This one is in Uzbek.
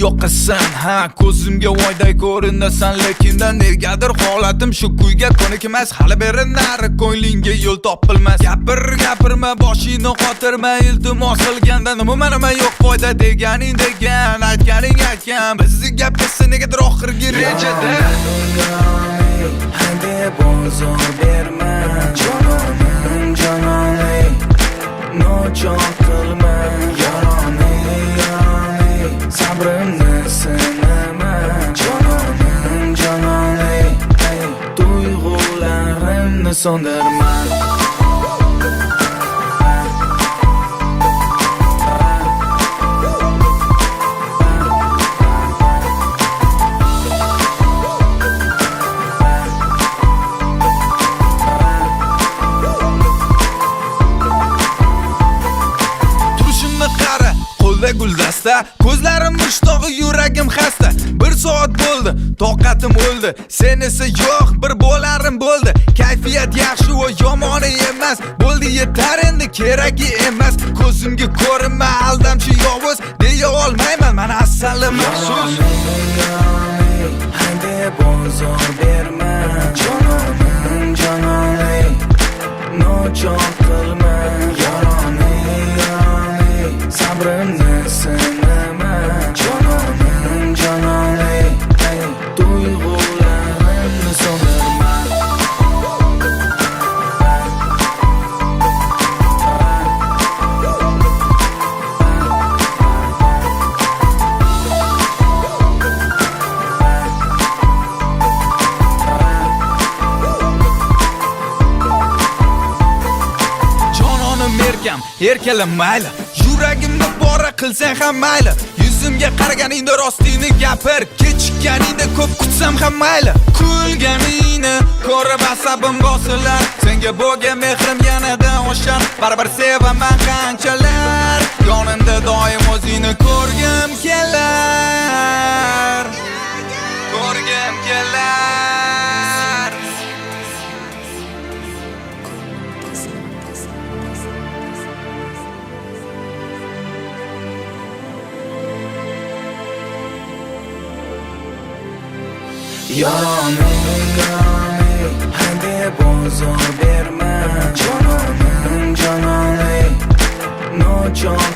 yoqasan, ha ko'zimga voyday ko'rinasan, lekindan negadir holatim shu kuyga ko'nikmas. Hali beri nari ko'nglingga yo'l topilmas. Gapirma, boshingni qotirma, iltimos qilganda nima yo'q foyda deganing degan, aytganing aytgan. Bizni gapkasi negadir oxirgi rejada. Hadi bozor berma, jononim, nochon qilma, yaroning, sabrimni sinama, jononim, tuyg'ularimni so'ndirma. Guldasta, ko'zlarim mushtog'i, yuragim xasta. 1 soat bo'ldi, toqatim o'ldi. Sen esa yo'q, bir bo'larim bo'ldi. Kayfiyat yaxshi va yomoni emas. Bo'ldi yetar endi, keragi emas. Ko'zimga ko'rinma, aldamchi yovuz deya olmayman, men asalim maxsus. Hadi bozor berma, jononim, nochon qilma, yaroning, sabrimni sinama, jononim, tuyg'ularimni so'ndirma. Erkalan mayli, yuragimni bora qilsang ham mayli. Yuzimga qaraganingda rostini gapir, kechikkaningda ko'p kutsam ham mayli. Kulganingni ko'rib asabim bosilar, senga bo'lgan mehrim yanada oshar. Baribir sevaman qanchalar, yonimda doim o'zingni ko'rgim kelar. Yaroning, hadi bozor berma, jononim, nochon